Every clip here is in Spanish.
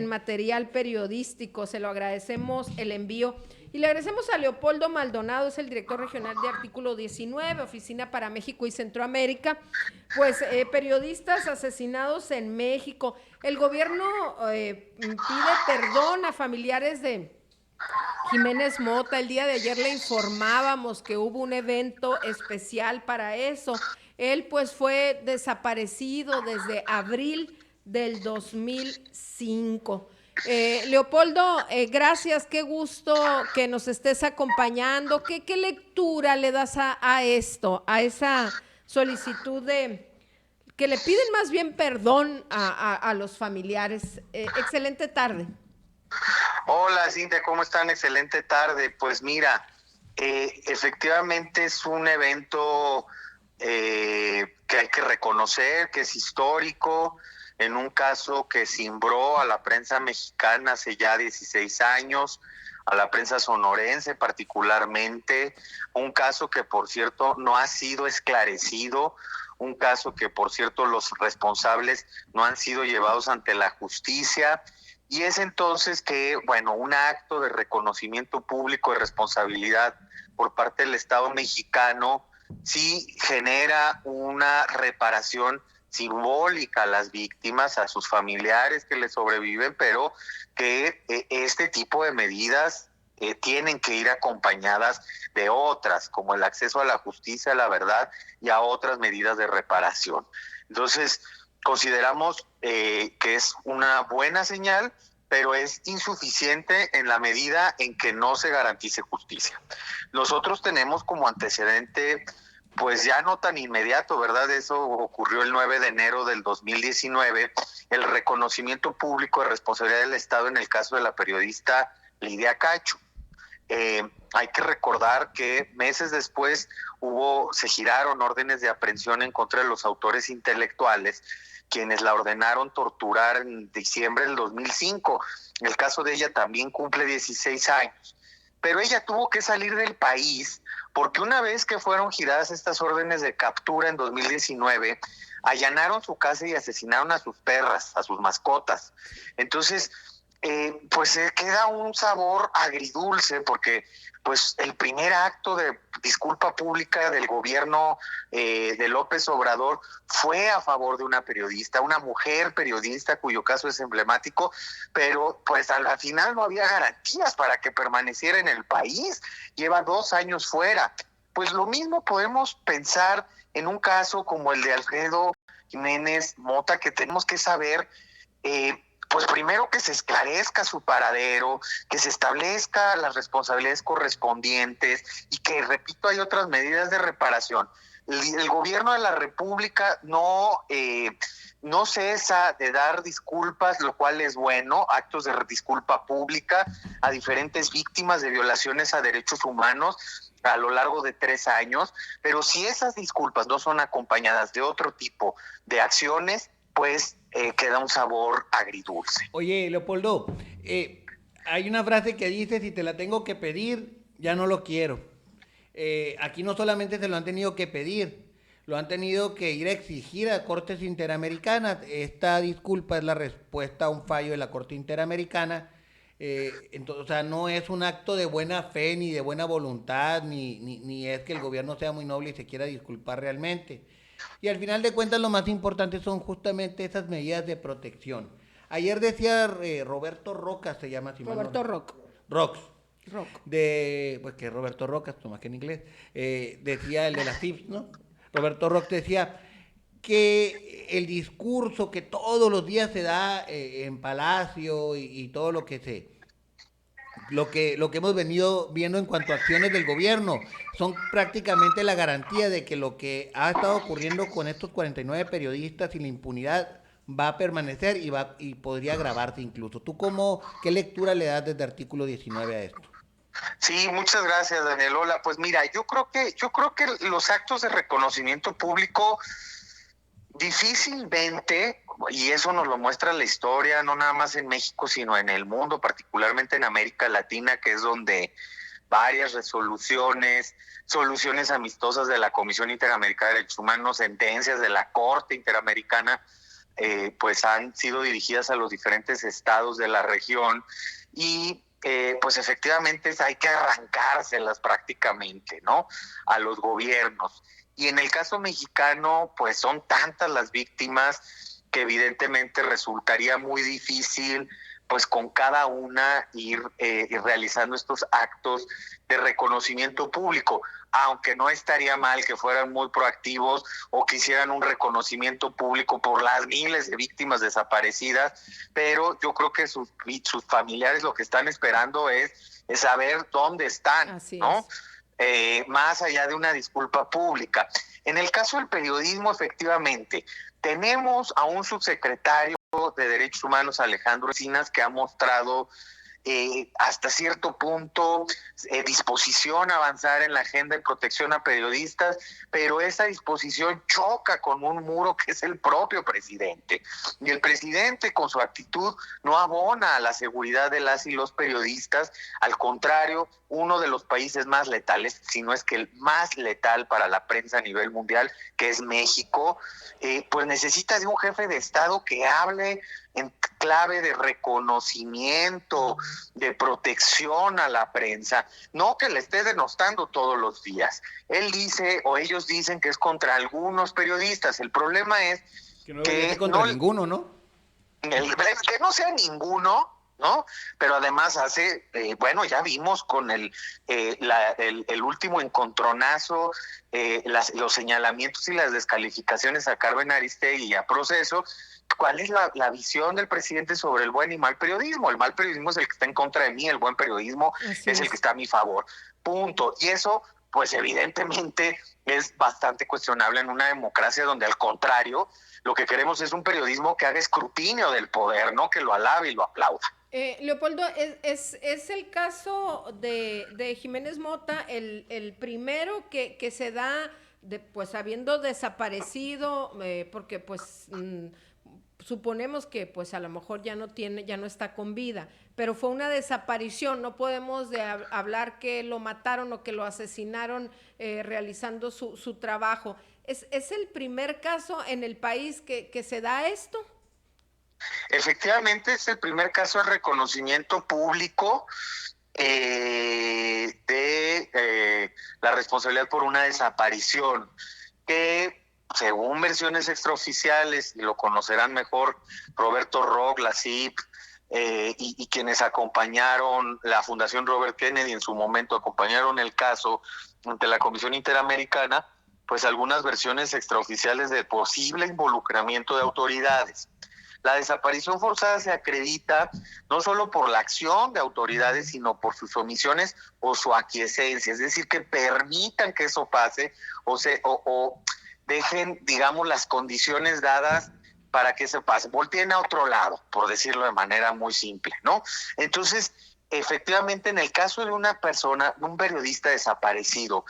en material periodístico. Se lo agradecemos el envío. Y le agradecemos a Leopoldo Maldonado, es el director regional de Artículo 19, Oficina para México y Centroamérica. Pues periodistas asesinados en México. El gobierno pide perdón a familiares de Jiménez Mota. El día de ayer le informábamos que hubo un evento especial para eso. Él pues fue desaparecido desde abril del 2005. Leopoldo, gracias, qué gusto que nos estés acompañando. ¿Qué lectura le das a esto, a esa solicitud de que le piden más bien perdón a los familiares? Excelente tarde. Hola Cintia, ¿cómo están? Excelente tarde. Pues mira, efectivamente es un evento que hay que reconocer, que es histórico, en un caso que cimbró a la prensa mexicana hace ya 16 años, a la prensa sonorense particularmente, un caso que por cierto no ha sido esclarecido, un caso que por cierto los responsables no han sido llevados ante la justicia. Y es entonces que, bueno, un acto de reconocimiento público de responsabilidad por parte del Estado mexicano sí genera una reparación simbólica a las víctimas, a sus familiares que les sobreviven, pero que este tipo de medidas tienen que ir acompañadas de otras, como el acceso a la justicia, a la verdad y a otras medidas de reparación. Entonces, consideramos que es una buena señal, pero es insuficiente en la medida en que no se garantice justicia. Nosotros tenemos como antecedente, pues ya no tan inmediato, ¿verdad? Eso ocurrió el 9 de enero del 2019, el reconocimiento público de responsabilidad del Estado en el caso de la periodista Lidia Cacho. Hay que recordar que meses después se giraron órdenes de aprehensión en contra de los autores intelectuales, quienes la ordenaron torturar en diciembre del 2005. El caso de ella también cumple 16 años. Pero ella tuvo que salir del país porque una vez que fueron giradas estas órdenes de captura en 2019, allanaron su casa y asesinaron a sus perras, a sus mascotas. Entonces, pues se queda un sabor agridulce porque pues el primer acto de disculpa pública del gobierno de López Obrador fue a favor de una periodista, una mujer periodista cuyo caso es emblemático, pero pues al final no había garantías para que permaneciera en el país, lleva 2 años fuera. Pues lo mismo podemos pensar en un caso como el de Alfredo Jiménez Mota, que tenemos que saber pues primero que se esclarezca su paradero, que se establezca las responsabilidades correspondientes y que, repito, hay otras medidas de reparación. El gobierno de la República no cesa de dar disculpas, lo cual es bueno, actos de disculpa pública a diferentes víctimas de violaciones a derechos humanos a lo largo de 3 años, pero si esas disculpas no son acompañadas de otro tipo de acciones, pues queda un sabor agridulce. Oye, Leopoldo, hay una frase que dice, si te la tengo que pedir, ya no lo quiero. Aquí no solamente se lo han tenido que pedir, lo han tenido que ir a exigir a Cortes Interamericanas. Esta disculpa es la respuesta a un fallo de la Corte Interamericana. Entonces, o sea, no es un acto de buena fe, ni de buena voluntad, ni es que el gobierno sea muy noble y se quiera disculpar realmente. Y al final de cuentas lo más importante son justamente esas medidas de protección. Ayer decía Roberto Roca, se llama así. Roberto Rock. Rox. Rock. Pues que Roberto Roca, más que en inglés, decía el de las tips, ¿no? Roberto Rox decía que el discurso que todos los días se da en Palacio y todo lo que hemos venido viendo en cuanto a acciones del gobierno son prácticamente la garantía de que lo que ha estado ocurriendo con estos 49 periodistas y la impunidad va a permanecer y podría agravarse incluso. ¿Tú qué lectura le das desde artículo 19 a esto? Sí, muchas gracias, Daniel. Hola, pues mira, yo creo que los actos de reconocimiento público difícilmente, y eso nos lo muestra la historia, no nada más en México, sino en el mundo, particularmente en América Latina, que es donde varias soluciones amistosas de la Comisión Interamericana de Derechos Humanos, sentencias de la Corte Interamericana pues han sido dirigidas a los diferentes estados de la región y pues efectivamente hay que arrancárselas prácticamente, ¿no? A los gobiernos. Y en el caso mexicano, pues son tantas las víctimas que evidentemente resultaría muy difícil pues con cada una ir realizando estos actos de reconocimiento público, aunque no estaría mal que fueran muy proactivos o que hicieran un reconocimiento público por las miles de víctimas desaparecidas, pero yo creo que sus familiares lo que están esperando es saber dónde están, Así ¿no? es. Más allá de una disculpa pública. En el caso del periodismo, efectivamente, tenemos a un subsecretario de Derechos Humanos, Alejandro Encinas, que ha mostrado hasta cierto punto disposición a avanzar en la agenda de protección a periodistas, pero esa disposición choca con un muro que es el propio presidente. Y el presidente con su actitud no abona a la seguridad de las y los periodistas, al contrario, uno de los países más letales, si no es que el más letal para la prensa a nivel mundial, que es México, pues necesita de un jefe de Estado que hable en clave de reconocimiento, de protección a la prensa, no que le esté denostando todos los días. Él dice, o ellos dicen que es contra algunos periodistas. El problema es que no debería ser contra ninguno, ¿no? Que no sea ninguno, ¿no? Pero además hace, bueno, ya vimos con el último encontronazo, los señalamientos y las descalificaciones a Carmen Aristegui y a Proceso. ¿Cuál es la visión del presidente sobre el buen y mal periodismo? El mal periodismo es el que está en contra de mí, el buen periodismo es el que está a mi favor. Punto. Y eso, pues evidentemente, es bastante cuestionable en una democracia donde, al contrario, lo que queremos es un periodismo que haga escrutinio del poder, no que lo alabe y lo aplauda. Leopoldo, es el caso de Jiménez Mota el primero que se da, pues habiendo desaparecido, porque pues suponemos que pues a lo mejor ya no está con vida, pero fue una desaparición, no podemos hablar que lo mataron o que lo asesinaron realizando su trabajo. ¿Es el primer caso en el país que se da esto? Efectivamente, es el primer caso de reconocimiento público de la responsabilidad por una desaparición, que según versiones extraoficiales, y lo conocerán mejor Roberto Rock, la CIP, y quienes acompañaron la Fundación Robert Kennedy en su momento, acompañaron el caso ante la Comisión Interamericana, pues algunas versiones extraoficiales de posible involucramiento de autoridades. La desaparición forzada se acredita no solo por la acción de autoridades, sino por sus omisiones o su aquiescencia, es decir, que permitan que eso pase o dejen, digamos, las condiciones dadas para que se pase. Volteen a otro lado, por decirlo de manera muy simple, ¿no? Entonces, efectivamente, en el caso de una persona, un periodista desaparecido,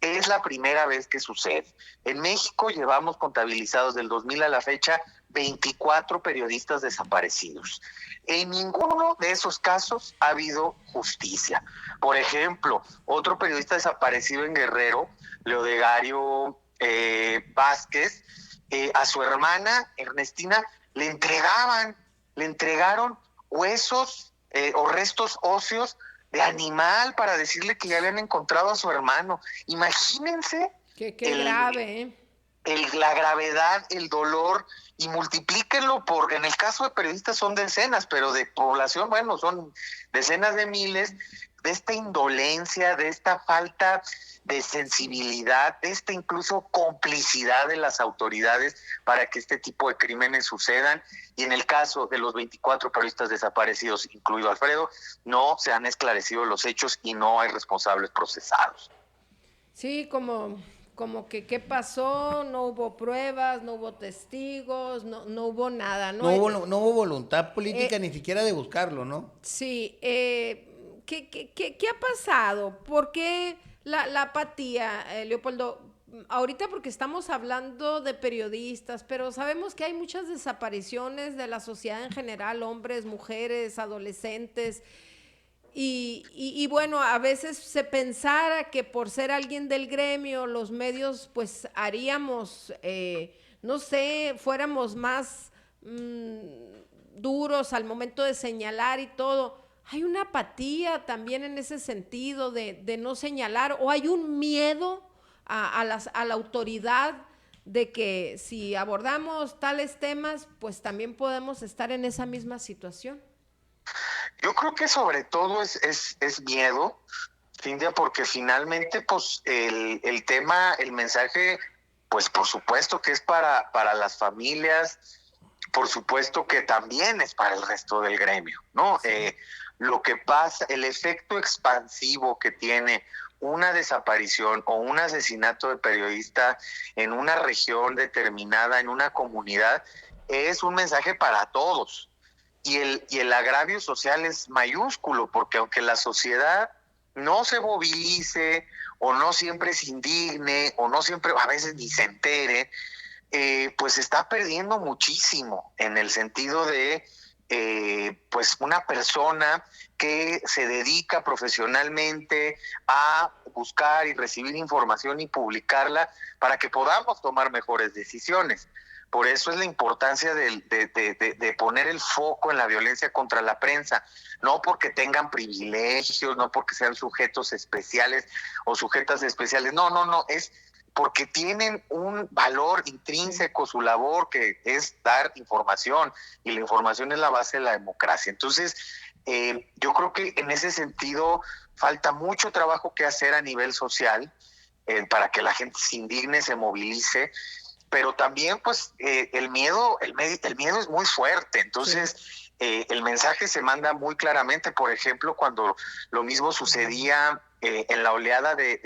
es la primera vez que sucede. En México llevamos contabilizados del 2000 a la fecha 24 periodistas desaparecidos. En ninguno de esos casos ha habido justicia. Por ejemplo, otro periodista desaparecido en Guerrero, Leodegario Vázquez, a su hermana Ernestina le entregaron huesos o restos óseos de animal para decirle que ya habían encontrado a su hermano. Imagínense qué grave, la gravedad, el dolor, y multiplíquenlo por, en el caso de periodistas son decenas, pero de población, bueno, son decenas de miles, de esta indolencia, de esta falta de sensibilidad, de esta incluso complicidad de las autoridades para que este tipo de crímenes sucedan. Y en el caso de los 24 periodistas desaparecidos, incluido Alfredo, no se han esclarecido los hechos y no hay responsables procesados. Sí, como que qué pasó, no hubo pruebas, no hubo testigos, no hubo nada, ¿no? No hubo voluntad política ni siquiera de buscarlo, ¿no? Sí, ¿qué ha pasado? ¿Por qué la apatía, Leopoldo? Ahorita porque estamos hablando de periodistas, pero sabemos que hay muchas desapariciones de la sociedad en general, hombres, mujeres, adolescentes. Y bueno, a veces se pensara que por ser alguien del gremio, los medios pues haríamos, no sé, fuéramos duros al momento de señalar y todo, hay una apatía también en ese sentido de no señalar, o hay un miedo a la autoridad de que si abordamos tales temas, pues también podemos estar en esa misma situación. Yo creo que sobre todo es miedo, Cintia, porque finalmente pues el tema, el mensaje, pues por supuesto que es para las familias, por supuesto que también es para el resto del gremio, ¿no? Sí. Lo que pasa, el efecto expansivo que tiene una desaparición o un asesinato de periodista en una región determinada, en una comunidad, es un mensaje para todos. Y el agravio social es mayúsculo, porque aunque la sociedad no se movilice o no siempre se indigne o no siempre a veces ni se entere, pues está perdiendo muchísimo en el sentido de pues una persona que se dedica profesionalmente a buscar y recibir información y publicarla para que podamos tomar mejores decisiones. Por eso es la importancia de poner el foco en la violencia contra la prensa, no porque tengan privilegios, no porque sean sujetos especiales o sujetas especiales, no, es porque tienen un valor intrínseco su labor, que es dar información, y la información es la base de la democracia. Entonces, yo creo que en ese sentido falta mucho trabajo que hacer a nivel social para que la gente se indigne, se movilice, pero también pues el miedo es muy fuerte. Entonces el mensaje se manda muy claramente. Por ejemplo, cuando lo mismo sucedía en la oleada de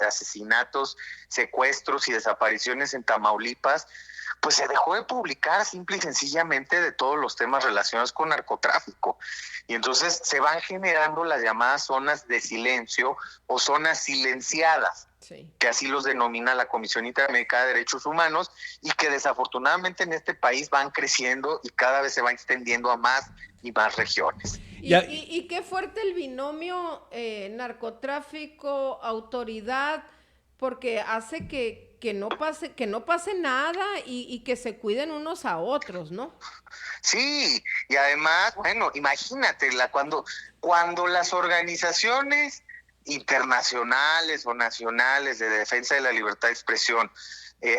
asesinatos, secuestros y desapariciones en Tamaulipas, pues se dejó de publicar simple y sencillamente de todos los temas relacionados con narcotráfico. Y entonces se van generando las llamadas zonas de silencio o zonas silenciadas, sí, que así los denomina la Comisión Interamericana de Derechos Humanos, y que desafortunadamente en este país van creciendo y cada vez se va extendiendo a más y más regiones. Y qué fuerte el binomio narcotráfico-autoridad, porque hace que no pase nada y que se cuiden unos a otros, ¿no? Sí, y además, bueno, imagínate, cuando las organizaciones internacionales o nacionales de defensa de la libertad de expresión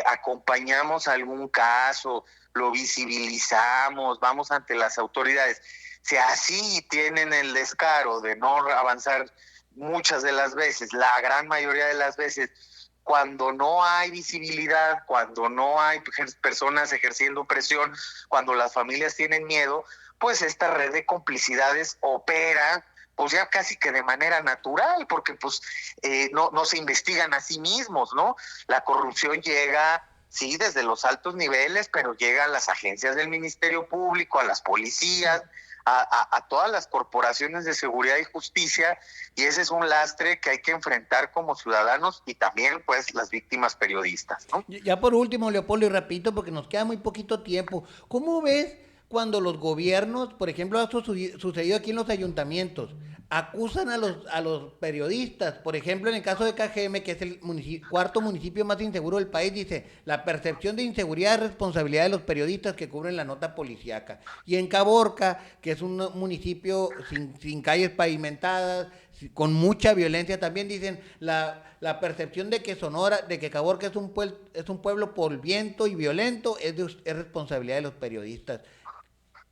acompañamos algún caso, lo visibilizamos, vamos ante las autoridades, si así tienen el descaro de no avanzar muchas de las veces, la gran mayoría de las veces, cuando no hay visibilidad, cuando no hay personas ejerciendo presión, cuando las familias tienen miedo, pues esta red de complicidades opera pues ya casi que de manera natural, porque pues no se investigan a sí mismos, ¿no? La corrupción llega, sí, desde los altos niveles, pero llega a las agencias del Ministerio Público, a las policías, a todas las corporaciones de seguridad y justicia, y ese es un lastre que hay que enfrentar como ciudadanos y también pues las víctimas periodistas, ¿no? Ya por último, Leopoldo, y repito, porque nos queda muy poquito tiempo, ¿cómo ves cuando los gobiernos, por ejemplo, ha sucedido aquí en los ayuntamientos, acusan a los periodistas? Por ejemplo, en el caso de Cajeme, que es el cuarto municipio más inseguro del país, dice, la percepción de inseguridad es responsabilidad de los periodistas que cubren la nota policíaca. Y en Caborca, que es un municipio sin calles pavimentadas, con mucha violencia, también dicen, la percepción de que Caborca es un pueblo polviento y violento es responsabilidad de los periodistas.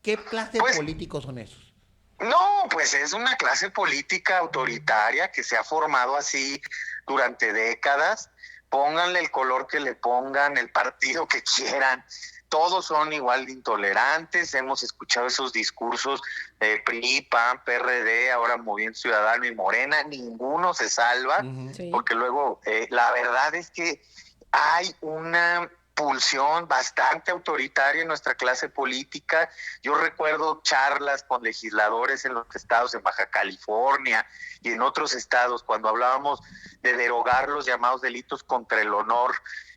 ¿Qué clase de políticos son esos? No, pues es una clase política autoritaria que se ha formado así durante décadas. Pónganle el color que le pongan, el partido que quieran, todos son igual de intolerantes. Hemos escuchado esos discursos de PRI, PAN, PRD, ahora Movimiento Ciudadano y Morena, ninguno se salva, sí, porque luego la verdad es que hay una pulsión bastante autoritaria en nuestra clase política. Yo recuerdo charlas con legisladores en los estados, en Baja California y en otros estados, cuando hablábamos de derogar los llamados delitos contra el honor,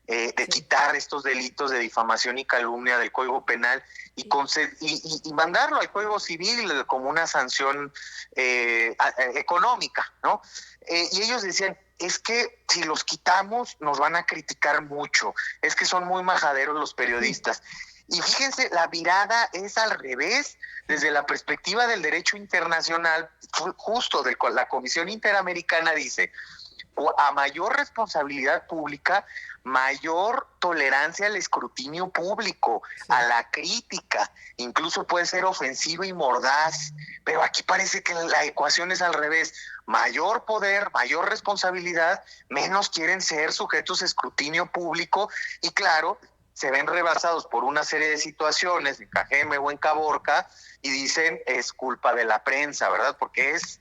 de quitar estos delitos de difamación y calumnia del Código Penal y mandarlo al Código Civil como una sanción económica, ¿no? Y ellos decían, es que si los quitamos nos van a criticar mucho, es que son muy majaderos los periodistas. Y fíjense, la mirada es al revés. Desde la perspectiva del derecho internacional, justo de la Comisión Interamericana dice, a mayor responsabilidad pública, mayor tolerancia al escrutinio público, sí, a la crítica, incluso puede ser ofensiva y mordaz, pero aquí parece que la ecuación es al revés: mayor poder, mayor responsabilidad, menos quieren ser sujetos a escrutinio público, y claro, se ven rebasados por una serie de situaciones en Cajeme o en Caborca y dicen es culpa de la prensa, ¿verdad? Porque es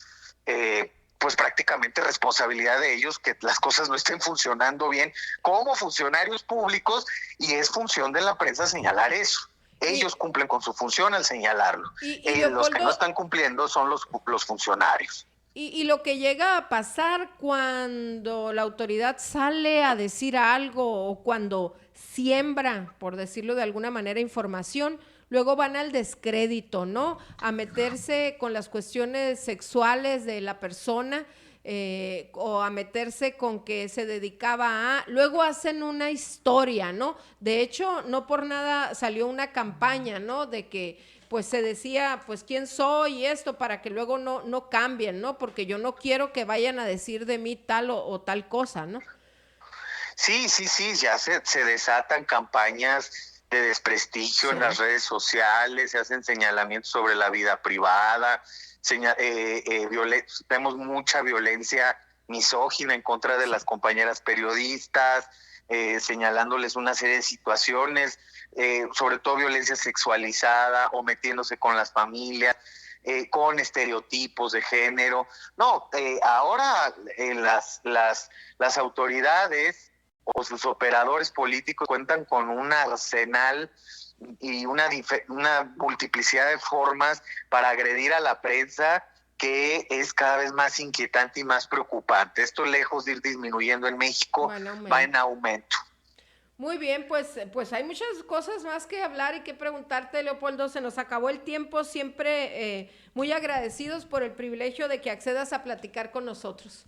pues prácticamente responsabilidad de ellos que las cosas no estén funcionando bien como funcionarios públicos, y es función de la prensa señalar eso. Ellos cumplen con su función al señalarlo. Leopoldo, los que no están cumpliendo son los funcionarios. Y lo que llega a pasar cuando la autoridad sale a decir algo o cuando siembra, por decirlo de alguna manera, información, luego van al descrédito, ¿no? A meterse con las cuestiones sexuales de la persona, o a meterse con que se dedicaba a... Luego hacen una historia, ¿no? De hecho, no por nada salió una campaña, ¿no? De que pues se decía, pues quién soy y esto, para que luego no cambien, ¿no? Porque yo no quiero que vayan a decir de mí tal o tal cosa, ¿no? Sí, ya se desatan campañas de desprestigio, sí, en las redes sociales, se hacen señalamientos sobre la vida privada, vemos mucha violencia misógina en contra de las compañeras periodistas, señalándoles una serie de situaciones, sobre todo violencia sexualizada, o metiéndose con las familias, con estereotipos de género. No, ahora las autoridades o sus operadores políticos cuentan con un arsenal y una multiplicidad de formas para agredir a la prensa, que es cada vez más inquietante y más preocupante. Esto, lejos de ir disminuyendo en México, va en aumento. Muy bien, pues hay muchas cosas más que hablar y que preguntarte, Leopoldo. Se nos acabó el tiempo, siempre muy agradecidos por el privilegio de que accedas a platicar con nosotros.